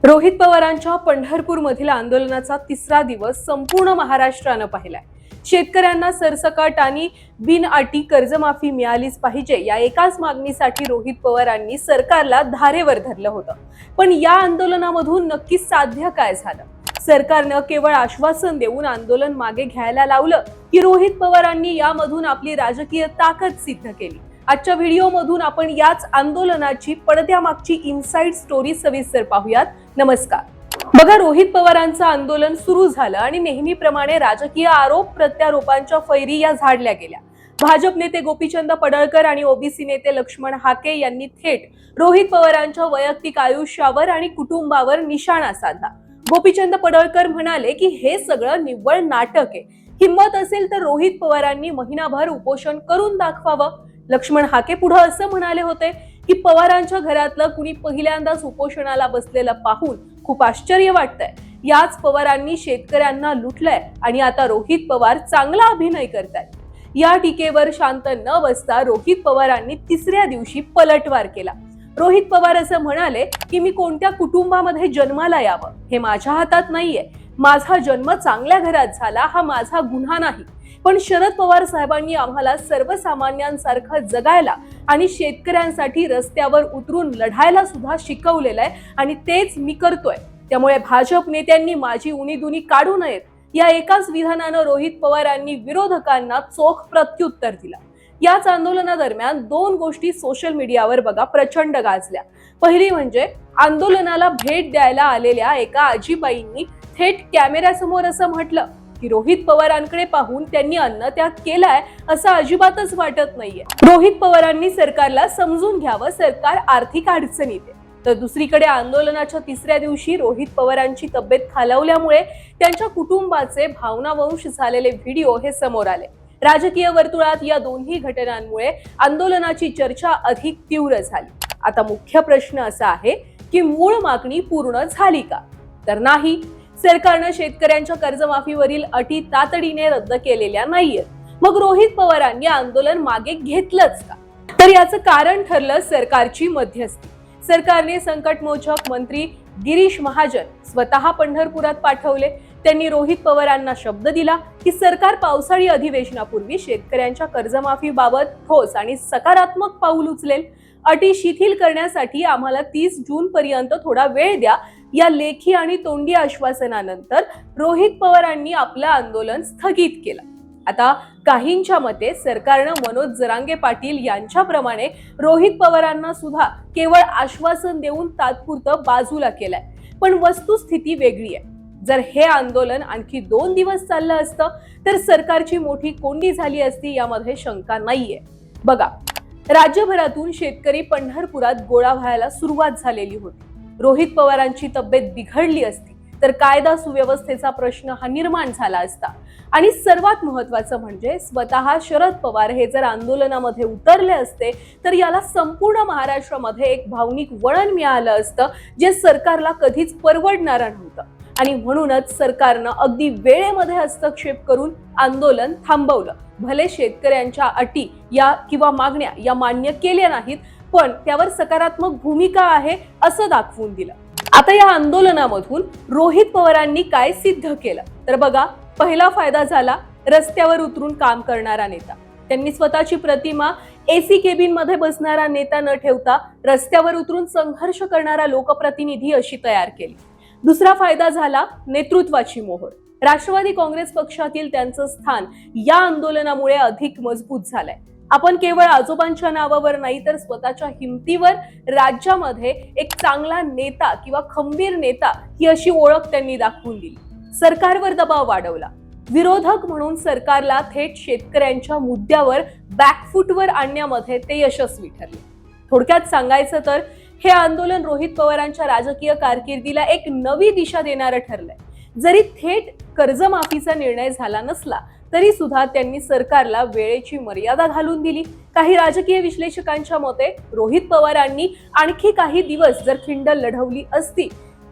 रोहित पवारांच्या पंढरपूरमधील आंदोलनाचा तिसरा दिवस संपूर्ण महाराष्ट्रानं पाहिलाय। शेतकऱ्यांना सरसकट आणि बिनअटी कर्जमाफी मिळालीच पाहिजे या एकाच मागणीसाठी रोहित पवारांनी सरकारला धारेवर धरलं होतं। पण या आंदोलनामधून नक्की साध्य काय झालं? सरकारनं केवळ आश्वासन देऊन आंदोलन मागे घ्यायला लावलं की रोहित पवारांनी यामधून आपली राजकीय ताकद सिद्ध केली? आजच्या व्हिडिओमधून आपण याच आंदोलनाची पडद्यामागची इनसाइड स्टोरी सविस्तर पाहूयात। नमस्कार। बघा, रोहित पवारांचं आंदोलन सुरू झालं आणि नेहमीप्रमाणे राजकीय आरोप प्रत्यारोपांच्या फैरी या झाडल्या गेल्या। भाजप नेते गोपीचंद पडळकर आणि ओबीसी नेते लक्ष्मण हाके यांनी थेट रोहित पवारांच्या वैयक्तिक आयुष्यावर आणि कुटुंबावर निशाणा साधला। गोपीचंद पडळकर म्हणाले की हे सगळं निव्वळ नाटक आहे, हिम्मत असेल तर रोहित पवारांनी महिनाभर उपोषण करून दाखवावं। लक्ष्मण हाके पुढे असं म्हणाले होते की पवारांच्या घरातलं कुणी पहिल्यांदाच उपोषणाला बसलेलं पाहून खूप आश्चर्य वाटतंय। याच पवारांनी शेतकऱ्यांना लुटलंय आणि आता रोहित पवार चांगला अभिनय करतायत। या टीकेवर शांत न बसता रोहित पवारांनी तिसऱ्या दिवशी पलटवार केला। रोहित पवार असं म्हणाले की मी कोणत्या कुटुंबामध्ये जन्माला यावं हे माझ्या हातात नाहीये, माझा जन्म चांगल्या घरात झाला हा माझा गुन्हा नाही, पण शरद पवार साहेबांनी आम्हाला सर्वसामान्यांसारखं जगायला आणि शेतकऱ्यांसाठी रस्त्यावर उतरून लढायला सुद्धा शिकवलेलं आहे आणि तेच मी करतोय। त्यामुळे भाजप नेत्यांनी माझी उणीधुणी काढू नयेत या एकाच विधानानं रोहित पवारांनी विरोधकांना चोख प्रत्युत्तर दिलं। याच आंदोलनादरम्यान दोन गोष्टी सोशल मीडियावर बघा प्रचंड गाजल्या। पहिली म्हणजे आंदोलनाला भेट द्यायला आलेल्या एका आजीबाईंनी थेट कॅमेऱ्यासमोर असं म्हटलं की रोहित पवारांकडे पाहून त्यांनी अन्नत्याग केलाय असं अजिबातच वाटत नाहीये। रोहित पवारांनी सरकारला समजून घ्यावं, सरकार आर्थिक अडचणीत आहे। तर दुसरीकडे आंदोलनाच्या तिसऱ्या दिवशी रोहित पवारांची तब्येत खालावल्यामुळे त्यांच्या कुटुंबाचे भावनावंश झालेले व्हिडिओ हे समोर आले। राजकीय वर्तुळात या दोन्ही घटनांमुळे आंदोलनाची चर्चा अधिक तीव्र झाली। आता मुख्य प्रश्न असा आहे की मूळ मागणी पूर्ण झाली का? तर नाही। सरकारनं शेतकऱ्यांच्या कर्जमाफीवरील अटी तातडीने रद्द केलेल्या नाहीयेत। मग रोहित पवारांनी आंदोलन मागे घेतलंच का? तर याचं कारण ठरलं सरकारची मध्यस्थी। सरकारने संकटमोचक मंत्री गिरीश महाजन स्वतः पंढरपुरात पाठवले। त्यांनी रोहित पवारांना शब्द दिला की सरकार पावसाळी अधिवेशनापूर्वी शेतकऱ्यांच्या कर्जमाफीबाबत ठोस आणि सकारात्मक पाऊल उचलेल। अटी शिथिल करण्यासाठी आम्हाला 30 जून पर्यंत थोडा वेळ द्या। या लेखी आणि तोंडी आश्वासनानंतर रोहित पवारांनी आपलं आंदोलन स्थगित केलं। आता काहींच्या मते सरकारनं मनोज जरांगे पाटील यांच्याप्रमाणे रोहित पवारांना सुद्धा केवळ आश्वासन देऊन तात्पुरतं बाजूला केलंय, पण वस्तुस्थिती वेगळी आहे। जर हे आंदोलन आणखी 2 दिवस चाललं असतं तर सरकारची मोठी कोंडी झाली असती, यामध्ये शंका नाहीये। बघा, राज्यभरातून शेतकरी पंढरपुरात गोळा व्हायला सुरुवात झालेली होती। रोहित पवारांची तब्येत बिघडली असती तर कायदा सुव्यवस्थेचा प्रश्न हा निर्माण झाला असता। आणि सर्वात महत्त्वाचं म्हणजे स्वतः शरद पवार हे जर आंदोलनामध्ये उतरले असते तर याला संपूर्ण महाराष्ट्रामध्ये एक भावनिक वळण मिळालं असतं, जे सरकारला कधीच परवडणार नव्हतं। आणि म्हणूनच सरकारनं अगदी वेळेमध्ये हस्तक्षेप करून आंदोलन थांबवलं। भले शेतकऱ्यांच्या अटी या किंवा मागण्या या मान्य केल्या नाहीत, पण त्यावर सकारात्मक भूमिका आहे असं दाखवून दिलं। आता या आंदोलनामधून रोहित पवारांनी काय सिद्ध केलं? तर बघा, पहिला फायदा झाला रस्त्यावर उतरून काम करणारा नेता। त्यांनी स्वतःची प्रतिमा एसी केबिन मध्ये बसणारा नेता न ठेवता रस्त्यावर उतरून संघर्ष करणारा लोकप्रतिनिधी अशी तयार केली। दुसरा फायदा झाला नेतृत्वाची मोहर। राष्ट्रवादी काँग्रेस पक्षातील त्यांचं स्थान या आंदोलनामुळे अधिक मजबूत झालंय। आपण केवळ आजोबांच्या नावावर नाही तर स्वतःच्या हिमतीवर राज्यामध्ये एक चांगला नेता किंवा खंबीर नेता ही अशी ओळख त्यांनी दाखवून दिली। सरकारवर दबाव वाढवला। विरोधक म्हणून सरकारला थेट शेतकऱ्यांच्या मुद्द्यावर बॅकफूटवर आणण्यामध्ये ते यशस्वी ठरले। थोडक्यात सांगायचं तर हे आंदोलन रोहित पवारांच्या राजकीय कारकिर्दीला एक नवी दिशा देणारं ठरलंय। जरी थेट कर्जमाफीचा निर्णय झाला नसला तरी सुद्धा त्यांनी सरकारला वेळेची मर्यादा घालून दिली। काही राजकीय विश्लेषकांच्या मते रोहित पवारांनी आणखी काही दिवस जर खिंड लढवली असती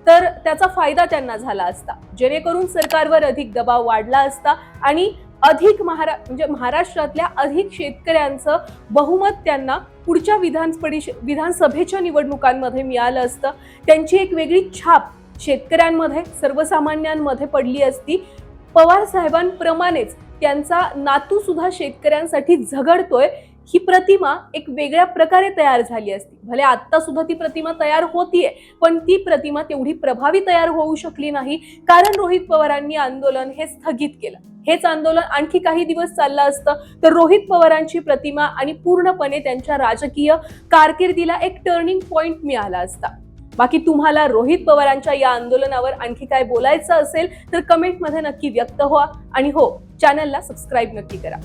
तर त्याचा फायदा त्यांना झाला असता, जेणेकरून सरकारवर अधिक दबाव वाढला असता आणि अधिक महाराष्ट्रातल्या अधिक शेतकऱ्यांचं बहुमत त्यांना पुढच्या विधानसभेच्या निवडणुकांमध्ये मिळालं असतं। त्यांची एक वेगळी छाप शेतकऱ्यांमध्ये, सर्वसामान्यांमध्ये पडली असती. पवार साहेबांप्रमाणेच त्यांचा नातू सुद्धा शेतकऱ्यांसाठी झगडतोय ही प्रतिमा एक वेगळ्या प्रकारे तयार झाली असती. भले आता सुद्धा ती प्रतिमा तयार होतीये, पण ती प्रतिमा तेवढी प्रभावी तयार होऊ शकली नाही, कारण रोहित पवारांनी आंदोलन हे स्थगित केलं. हेच आंदोलन आणखी काही दिवस चाललं असतं तर रोहित पवारांची प्रतिमा आणि पूर्णपणे त्यांच्या राजकीय कारकिर्दीला एक टर्निंग पॉइंट मिळाला असता. बाकी तुम्हाला रोहित पवारांच्या या आंदोलनावर आणखी काय बोलायचं असेल तर कमेंटमध्ये नक्की व्यक्त व्हा आणि हो, चॅनलला सबस्क्राईब नक्की करा.